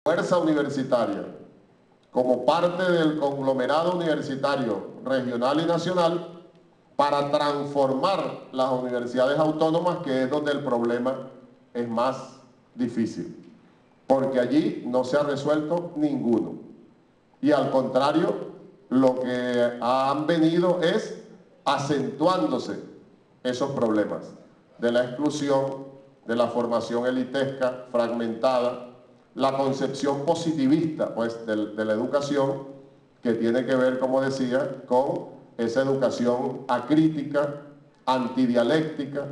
fuerza universitaria, como parte del conglomerado universitario regional y nacional, para transformar las universidades autónomas, que es donde el problema es más difícil, porque allí no se ha resuelto ninguno. Y al contrario, lo que han venido es acentuándose esos problemas de la exclusión, de la formación elitesca, fragmentada, la concepción positivista pues, de la educación, que tiene que ver, como decía, con esa educación acrítica, antidialéctica,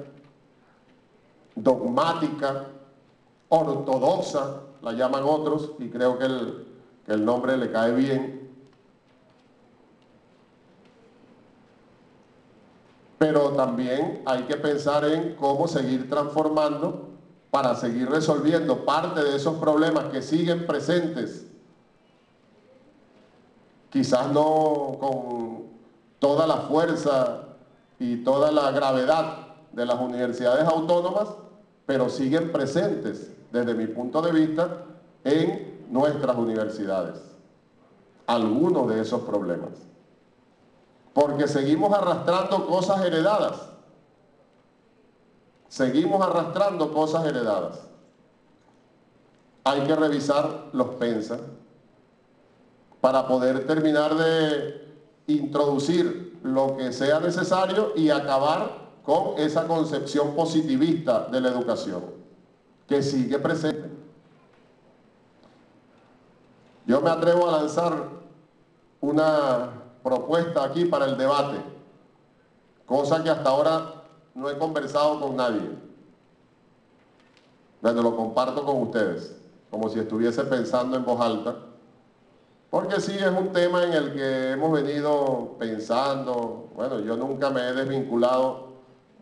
dogmática, ortodoxa, la llaman otros, y creo que el nombre le cae bien. Pero también hay que pensar en cómo seguir transformando para seguir resolviendo parte de esos problemas que siguen presentes, quizás no con toda la fuerza y toda la gravedad de las universidades autónomas, pero siguen presentes, desde mi punto de vista, en nuestras universidades, algunos de esos problemas. Porque seguimos arrastrando cosas heredadas. Seguimos arrastrando cosas heredadas. Hay que revisar los PENSA para poder terminar de introducir lo que sea necesario y acabar con esa concepción positivista de la educación, que sigue presente. Yo me atrevo a lanzar una propuesta aquí para el debate, cosa que hasta ahora no he conversado con nadie. Bueno, lo comparto con ustedes, como si estuviese pensando en voz alta, porque sí es un tema en el que hemos venido pensando. Bueno, yo nunca me he desvinculado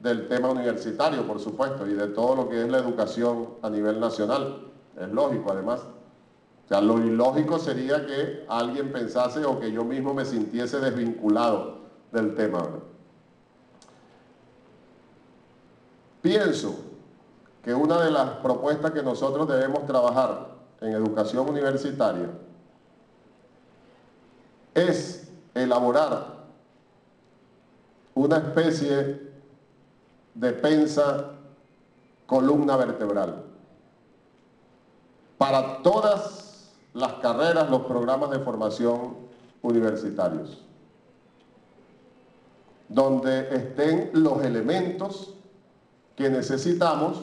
del tema universitario, por supuesto, y de todo lo que es la educación a nivel nacional. Es lógico, además. O sea, lo ilógico sería que alguien pensase o que yo mismo me sintiese desvinculado del tema, ¿verdad? Pienso que una de las propuestas que nosotros debemos trabajar en educación universitaria es elaborar una especie de PENSA columna vertebral para todas las carreras, los programas de formación universitarios, donde estén los elementos que necesitamos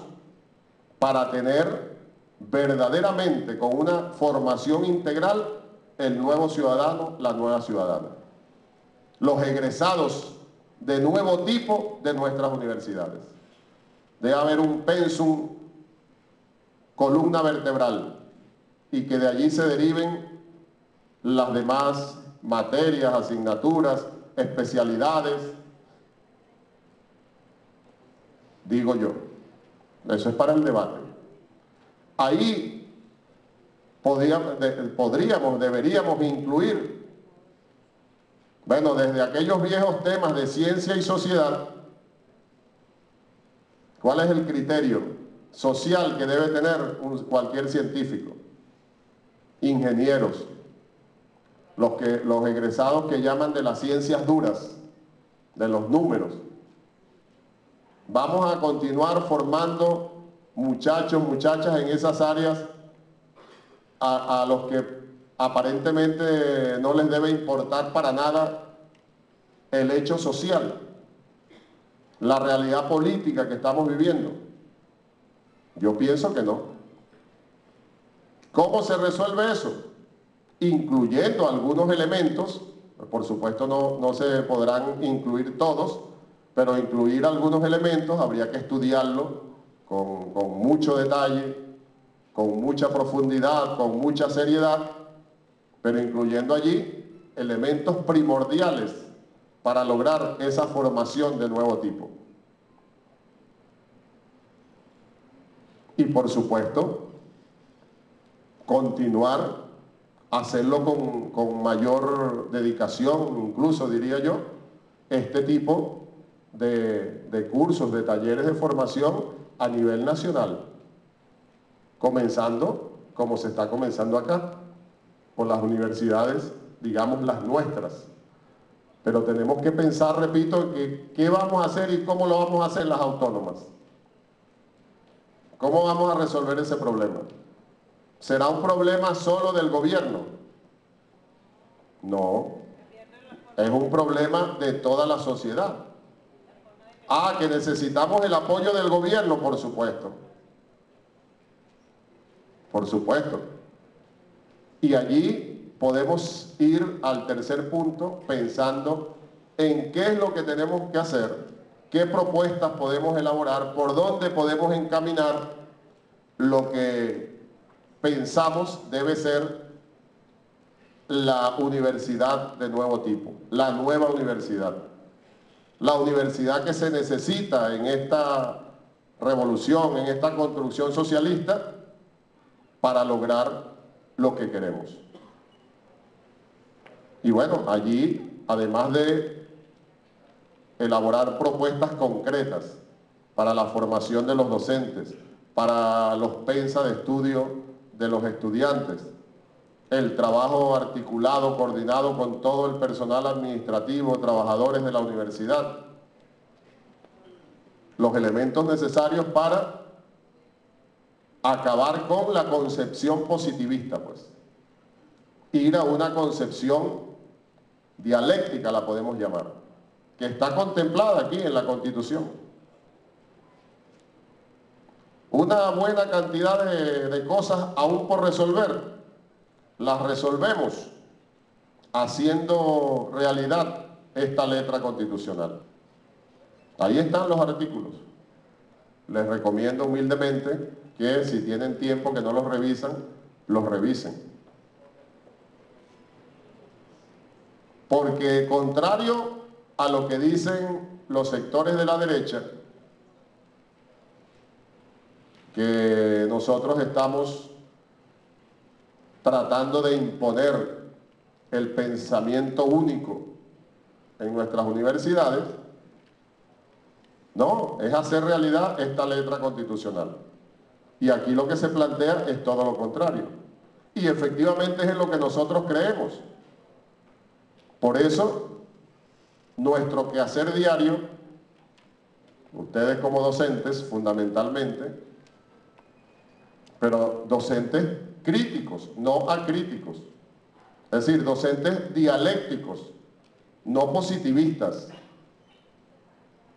para tener verdaderamente con una formación integral el nuevo ciudadano, la nueva ciudadana. Los egresados de nuevo tipo de nuestras universidades. Debe haber un pensum, columna vertebral, y que de allí se deriven las demás materias, asignaturas, especialidades. Digo yo, eso es para el debate. Ahí deberíamos incluir, bueno, desde aquellos viejos temas de ciencia y sociedad, ¿cuál es el criterio social que debe tener cualquier científico? Ingenieros, los egresados que llaman de las ciencias duras, de los números. Vamos a continuar formando muchachos, muchachas en esas áreas a los que aparentemente no les debe importar para nada el hecho social, la realidad política que estamos viviendo. Yo pienso que no. ¿Cómo se resuelve eso? Incluyendo algunos elementos, por supuesto no se podrán incluir todos, pero incluir algunos elementos habría que estudiarlo con mucho detalle, con mucha profundidad, con mucha seriedad, pero incluyendo allí elementos primordiales para lograr esa formación de nuevo tipo. Y por supuesto, continuar, hacerlo con mayor dedicación, incluso diría yo, este tipo de cursos, de talleres de formación a nivel nacional, comenzando como se está comenzando acá, por las universidades, digamos, las nuestras. Pero tenemos que pensar, repito, en que, qué vamos a hacer y cómo lo vamos a hacer las autónomas. ¿Cómo vamos a resolver ese problema? ¿Será un problema solo del gobierno? No, es un problema de toda la sociedad. Ah, que necesitamos el apoyo del gobierno, por supuesto. Por supuesto. Y allí podemos ir al tercer punto pensando en qué es lo que tenemos que hacer, qué propuestas podemos elaborar, por dónde podemos encaminar lo que pensamos debe ser la universidad de nuevo tipo, la nueva universidad. La universidad que se necesita en esta revolución, en esta construcción socialista, para lograr lo que queremos. Y bueno, allí, además de elaborar propuestas concretas para la formación de los docentes, para los pensas de estudio de los estudiantes, el trabajo articulado, coordinado con todo el personal administrativo, trabajadores de la universidad, los elementos necesarios para acabar con la concepción positivista, pues. Ir a una concepción dialéctica, la podemos llamar, que está contemplada aquí en la Constitución. Una buena cantidad de cosas aún por resolver, las resolvemos haciendo realidad esta letra constitucional. Ahí están los artículos. Les recomiendo humildemente que si tienen tiempo que no los revisan, los revisen. Porque contrario a lo que dicen los sectores de la derecha, que nosotros estamos tratando de imponer el pensamiento único en nuestras universidades, no, es hacer realidad esta letra constitucional. Y aquí lo que se plantea es todo lo contrario. Y efectivamente es en lo que nosotros creemos. Por eso, nuestro quehacer diario, ustedes como docentes fundamentalmente, pero docentes críticos, no acríticos. Es decir, docentes dialécticos, no positivistas.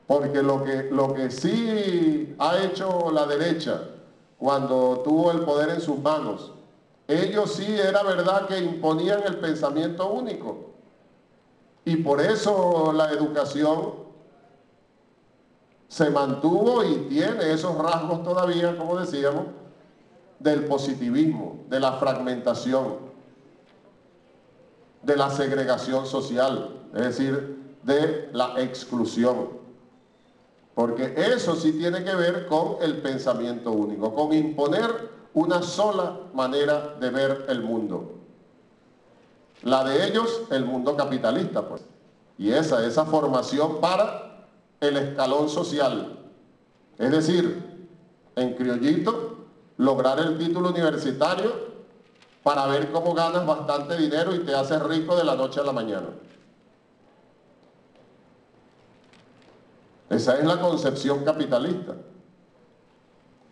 Porque lo que sí ha hecho la derecha cuando tuvo el poder en sus manos, ellos sí era verdad que imponían el pensamiento único. Y por eso la educación se mantuvo y tiene esos rasgos todavía, como decíamos, del positivismo, de la fragmentación, de la segregación social, es decir, de la exclusión. Porque eso sí tiene que ver con el pensamiento único, con imponer una sola manera de ver el mundo. La de ellos, el mundo capitalista, pues. Y esa formación para el escalón social. Es decir, en criollito, lograr el título universitario para ver cómo ganas bastante dinero y te haces rico de la noche a la mañana. Esa es la concepción capitalista,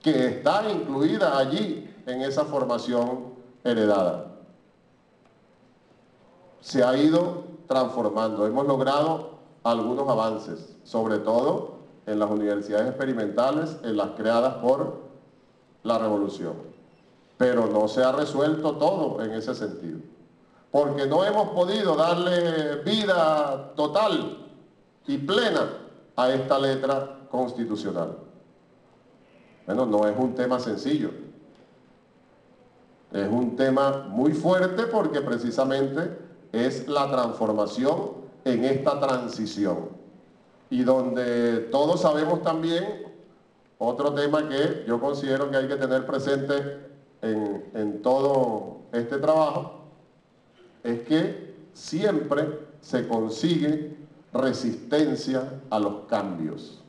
que está incluida allí en esa formación heredada. Se ha ido transformando, hemos logrado algunos avances, sobre todo en las universidades experimentales, en las creadas por la revolución. Pero no se ha resuelto todo en ese sentido, porque no hemos podido darle vida total y plena a esta letra constitucional. Bueno, no es un tema sencillo. Es un tema muy fuerte porque precisamente es la transformación en esta transición. Y donde todos sabemos también, otro tema que yo considero que hay que tener presente en todo este trabajo, es que siempre se consigue resistencia a los cambios.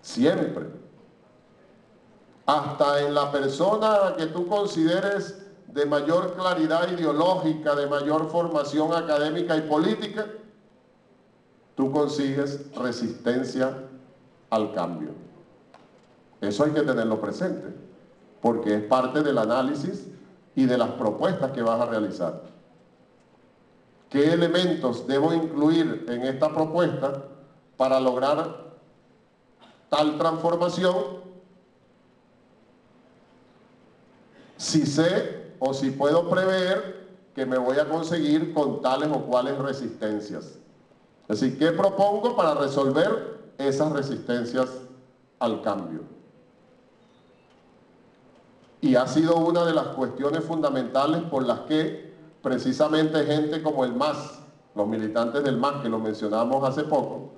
Siempre. hasta en la persona que tú consideres de mayor claridad ideológica, de mayor formación académica y política, tú consigues resistencia al cambio. Eso hay que tenerlo presente, porque es parte del análisis y de las propuestas que vas a realizar. ¿Qué elementos debo incluir en esta propuesta para lograr tal transformación? Si sé o si puedo prever que me voy a conseguir con tales o cuales resistencias. Es decir, ¿qué propongo para resolver esas resistencias al cambio? Y ha sido una de las cuestiones fundamentales por las que precisamente gente como el MAS, los militantes del MAS que lo mencionamos hace poco,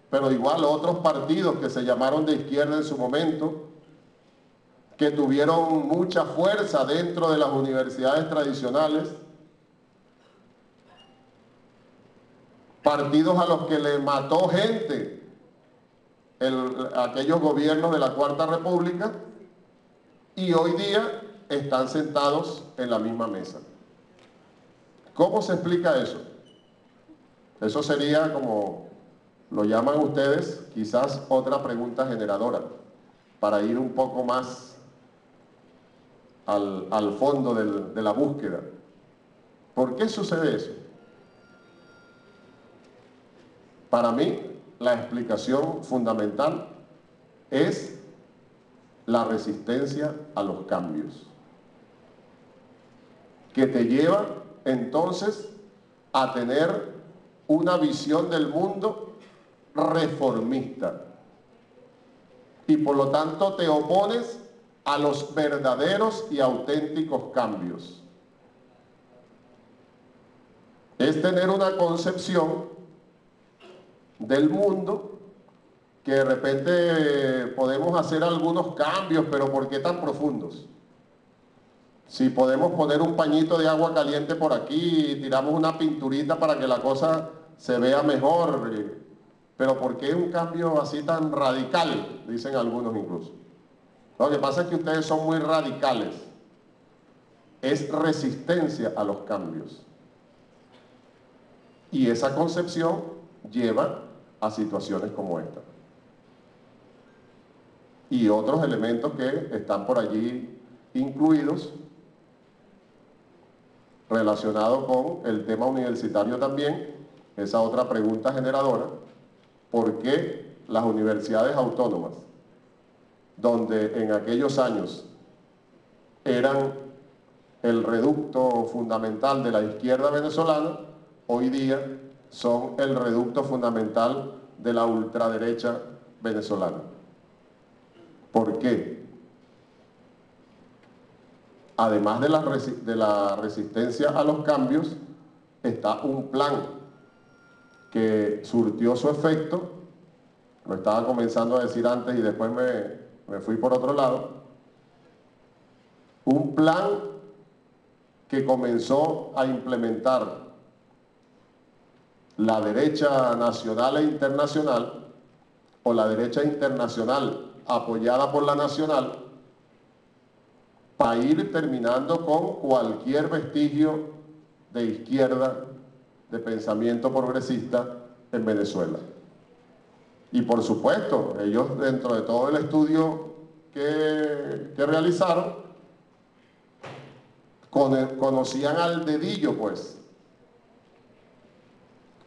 pero igual otros partidos que se llamaron de izquierda en su momento, que tuvieron mucha fuerza dentro de las universidades tradicionales, partidos a los que le mató gente aquellos gobiernos de la Cuarta República, y hoy día están sentados en la misma mesa. ¿Cómo se explica eso? Eso sería, como lo llaman ustedes, quizás otra pregunta generadora, para ir un poco más al fondo de la búsqueda. ¿Por qué sucede eso? Para mí, la explicación fundamental es la resistencia a los cambios, que te lleva entonces a tener una visión del mundo reformista, y por lo tanto te opones a los verdaderos y auténticos cambios. Es tener una concepción del mundo que de repente podemos hacer algunos cambios, pero ¿por qué tan profundos? Si podemos poner un pañito de agua caliente por aquí y tiramos una pinturita para que la cosa se vea mejor, pero ¿por qué un cambio así tan radical? Dicen algunos incluso. Lo que pasa es que ustedes son muy radicales. Es resistencia a los cambios. Y esa concepción lleva a situaciones como esta. Y otros elementos que están por allí incluidos, relacionados con el tema universitario también, esa otra pregunta generadora: ¿por qué las universidades autónomas, donde en aquellos años eran el reducto fundamental de la izquierda venezolana, hoy día son el reducto fundamental de la ultraderecha venezolana? ¿Por qué? Además de la resistencia a los cambios, está un plan que surtió su efecto. Lo estaba comenzando a decir antes y después me fui por otro lado. Un plan que comenzó a implementar la derecha nacional e internacional, o la derecha internacional apoyada por la nacional, para ir terminando con cualquier vestigio de izquierda, de pensamiento progresista en Venezuela. Y por supuesto, ellos, dentro de todo el estudio que realizaron, conocían al dedillo, pues,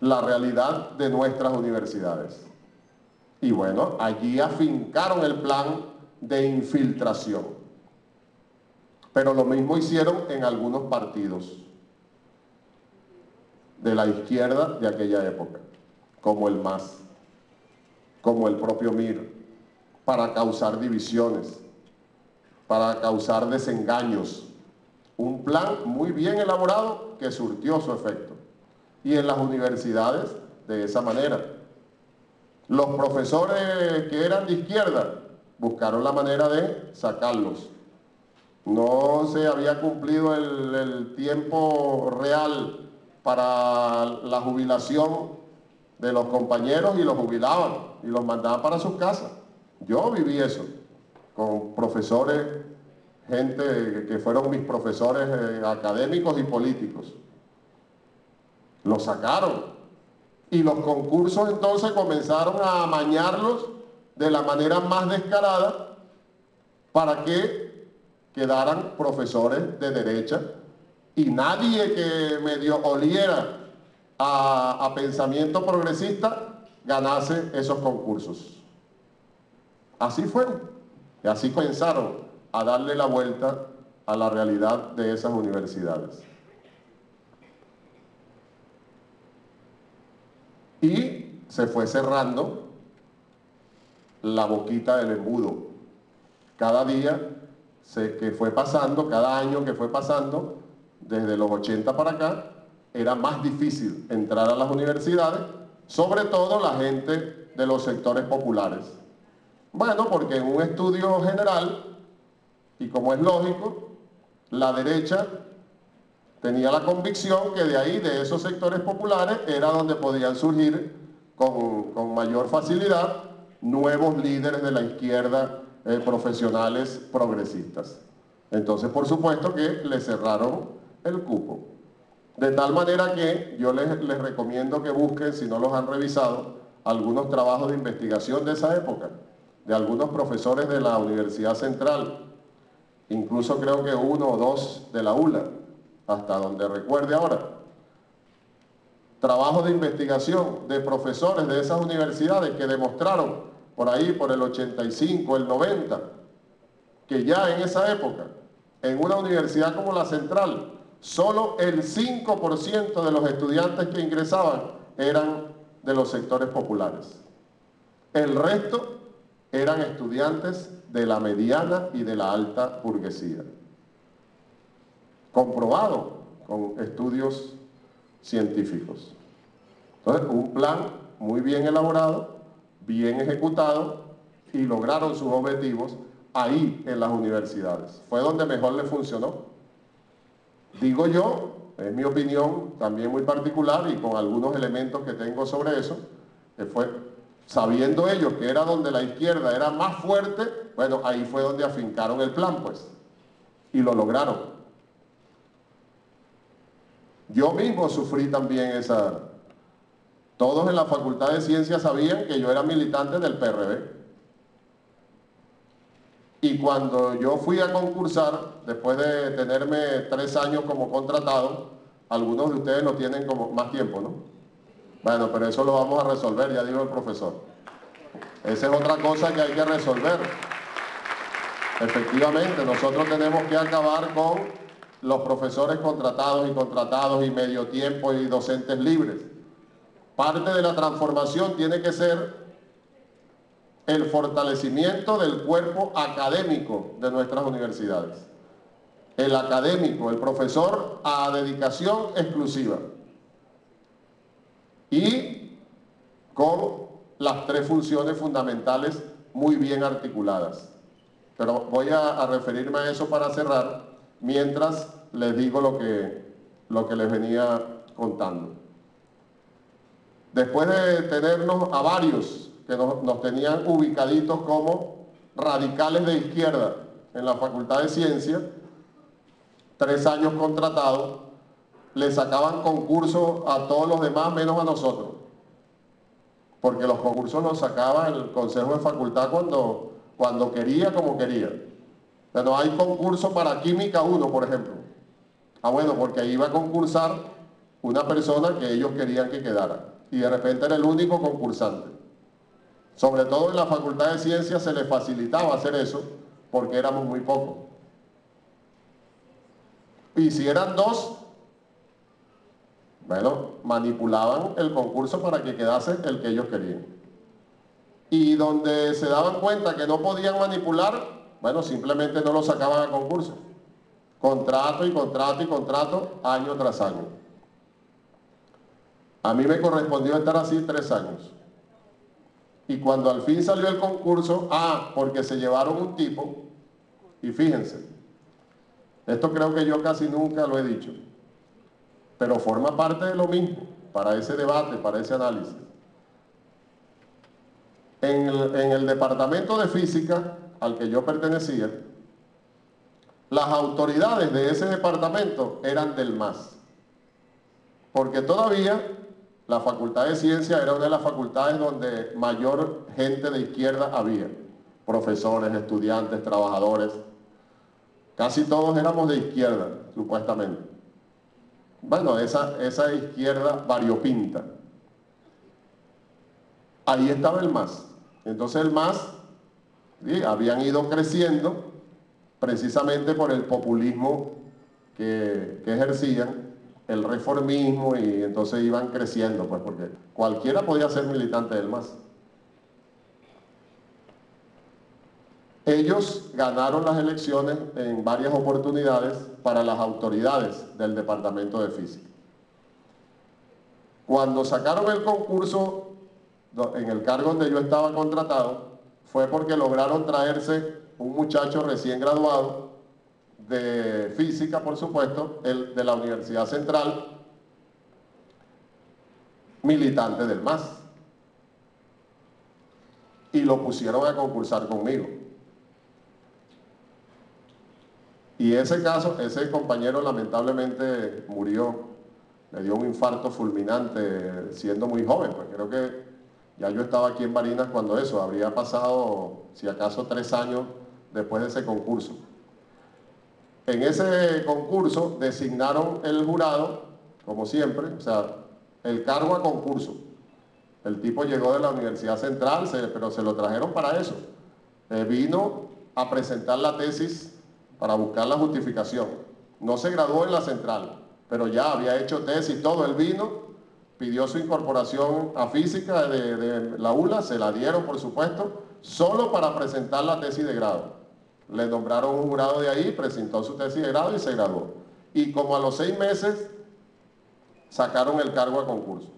la realidad de nuestras universidades. Y bueno, allí afincaron el plan de infiltración. Pero lo mismo hicieron en algunos partidos de la izquierda de aquella época, como el MAS, como el propio MIR, para causar divisiones, para causar desengaños. Un plan muy bien elaborado que surtió su efecto. Y en las universidades, de esa manera. Los profesores que eran de izquierda buscaron la manera de sacarlos. No se había cumplido el tiempo real para la jubilación de los compañeros y los jubilaban y los mandaban para sus casas. Yo viví eso. con profesores, gente que fueron mis profesores académicos y políticos. Lo sacaron. Y los concursos entonces comenzaron a amañarlos de la manera más descarada para que quedaran profesores de derecha y nadie que medio oliera a pensamiento progresista ganase esos concursos. Así fue. Y así comenzaron a darle la vuelta a la realidad de esas universidades. Y se fue cerrando la boquita del embudo. Cada día que fue pasando, cada año que fue pasando, desde los 80 para acá, era más difícil entrar a las universidades, sobre todo la gente de los sectores populares. Bueno, porque en un estudio general, y como es lógico, la derecha tenía la convicción que de ahí, de esos sectores populares, era donde podían surgir con mayor facilidad nuevos líderes de la izquierda profesionales progresistas. Entonces, por supuesto que le cerraron el cupo. De tal manera que yo les recomiendo que busquen, si no los han revisado, algunos trabajos de investigación de esa época, de algunos profesores de la Universidad Central, incluso creo que 1 o 2 de la ULA, hasta donde recuerde ahora. Trabajos de investigación de profesores de esas universidades que demostraron por ahí, por el 85, el 90, que ya en esa época, en una universidad como la Central, solo el 5% de los estudiantes que ingresaban eran de los sectores populares. El resto eran estudiantes de la mediana y de la alta burguesía. Comprobado con estudios científicos. Entonces, un plan muy bien elaborado, bien ejecutado, y lograron sus objetivos ahí en las universidades. Fue donde mejor le funcionó. Digo yo, es mi opinión también muy particular y con algunos elementos que tengo sobre eso, que fue sabiendo ellos que era donde la izquierda era más fuerte, bueno, ahí fue donde afincaron el plan, pues, y lo lograron. Yo mismo sufrí también esa... Todos en la Facultad de Ciencias sabían que yo era militante del PRD. Y cuando yo fui a concursar, después de tenerme 3 años como contratado, algunos de ustedes lo tienen como más tiempo, ¿no? Bueno, pero eso lo vamos a resolver, ya dijo el profesor. Esa es otra cosa que hay que resolver. Efectivamente, nosotros tenemos que acabar con los profesores contratados y medio tiempo y docentes libres. Parte de la transformación tiene que ser el fortalecimiento del cuerpo académico de nuestras universidades. El académico, el profesor a dedicación exclusiva. Y con las 3 funciones fundamentales muy bien articuladas. Pero voy a referirme a eso para cerrar, mientras les digo lo que les venía contando. Después de tenernos a varios que nos tenían ubicaditos como radicales de izquierda en la Facultad de Ciencias, 3 años contratados, le sacaban concursos a todos los demás menos a nosotros. Porque los concursos los sacaba el Consejo de Facultad cuando quería, como quería. Pero hay concurso para Química 1, por ejemplo. Ah, bueno, porque ahí iba a concursar una persona que ellos querían que quedara. Y de repente era el único concursante. Sobre todo en la Facultad de Ciencias se les facilitaba hacer eso, porque éramos muy pocos. Y si eran 2, bueno, manipulaban el concurso para que quedase el que ellos querían. Y donde se daban cuenta que no podían manipular, bueno, simplemente no lo sacaban a concurso. Contrato y contrato y contrato, año tras año. A mí me correspondió estar así 3 años. Y cuando al fin salió el concurso, porque se llevaron un tipo, y fíjense, esto creo que yo casi nunca lo he dicho, pero forma parte de lo mismo, para ese debate, para ese análisis. En el departamento de física al que yo pertenecía, las autoridades de ese departamento eran del MAS, porque todavía la Facultad de Ciencia era una de las facultades donde mayor gente de izquierda había, profesores, estudiantes, trabajadores, casi todos éramos de izquierda, supuestamente. Bueno, esa izquierda variopinta. Ahí estaba el MAS. Entonces el MAS, ¿sí?, habían ido creciendo precisamente por el populismo que ejercían, el reformismo, y entonces iban creciendo, pues, porque cualquiera podía ser militante del MAS. Ellos ganaron las elecciones en varias oportunidades para las autoridades del Departamento de Física. Cuando sacaron el concurso en el cargo donde yo estaba contratado, fue porque lograron traerse un muchacho recién graduado de física, por supuesto, de la Universidad Central, militante del MAS, y lo pusieron a concursar conmigo. Y ese compañero lamentablemente murió, le dio un infarto fulminante siendo muy joven, pues creo que ya yo estaba aquí en Barinas cuando eso, habría pasado si acaso 3 años después de ese concurso. En ese concurso designaron el jurado, como siempre, o sea, el cargo a concurso. El tipo llegó de la Universidad Central, pero se lo trajeron para eso. Vino a presentar la tesis para buscar la justificación. No se graduó en la Central, pero ya había hecho tesis, todo. Él vino, pidió su incorporación a física de la ULA, se la dieron, por supuesto, solo para presentar la tesis de grado. Le nombraron un jurado de ahí, presentó su tesis de grado y se graduó. Y como a los 6 meses, sacaron el cargo a concurso.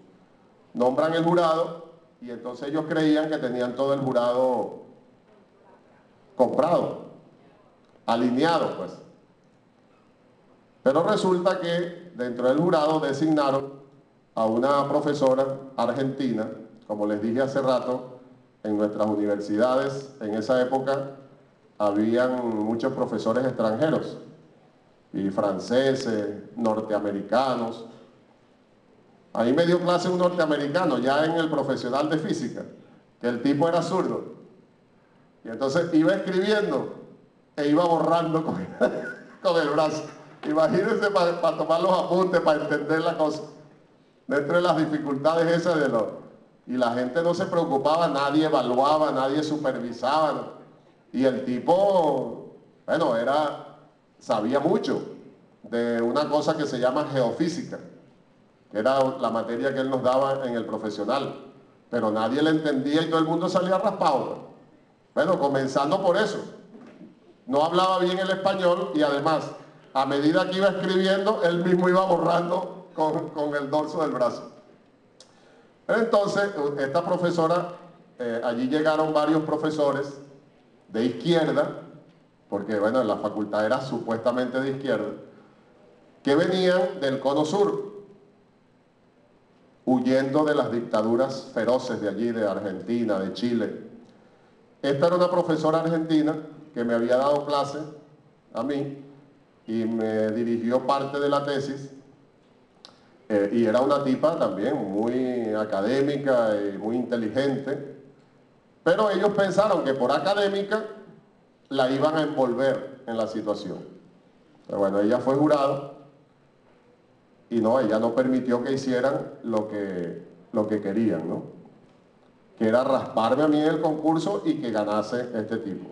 Nombran el jurado y entonces ellos creían que tenían todo el jurado comprado, alineado, pues. Pero resulta que dentro del jurado designaron a una profesora argentina, como les dije hace rato, en nuestras universidades en esa época habían muchos profesores extranjeros, y franceses, norteamericanos. Ahí me dio clase un norteamericano, ya en el profesional de física, que el tipo era zurdo. Y entonces iba escribiendo e iba borrando con el brazo. Imagínense para tomar los apuntes, para entender la cosa. Dentro de las dificultades esas y la gente no se preocupaba, nadie evaluaba, nadie supervisaba. Y el tipo, bueno, sabía mucho de una cosa que se llama geofísica, que era la materia que él nos daba en el profesional, pero nadie le entendía y todo el mundo salía raspado. Bueno, comenzando por eso. No hablaba bien el español y además, a medida que iba escribiendo, él mismo iba borrando con el dorso del brazo. Entonces, esta profesora, allí llegaron varios profesores de izquierda, porque bueno, la facultad era supuestamente de izquierda, que venían del Cono Sur, huyendo de las dictaduras feroces de allí, de Argentina, de Chile. Esta era una profesora argentina que me había dado clase a mí y me dirigió parte de la tesis, y era una tipa también muy académica y muy inteligente, pero ellos pensaron que por académica la iban a envolver en la situación. Pero bueno, ella fue jurado y no, ella no permitió que hicieran lo que querían, ¿no? Que era rasparme a mí en el concurso y que ganase este tipo.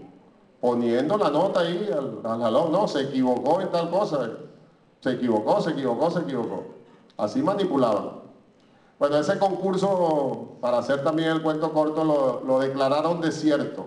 Poniendo la nota ahí al jalón, no, se equivocó en tal cosa, se equivocó. Así manipulaban. Bueno, ese concurso, para hacer también el cuento corto, lo declararon desierto.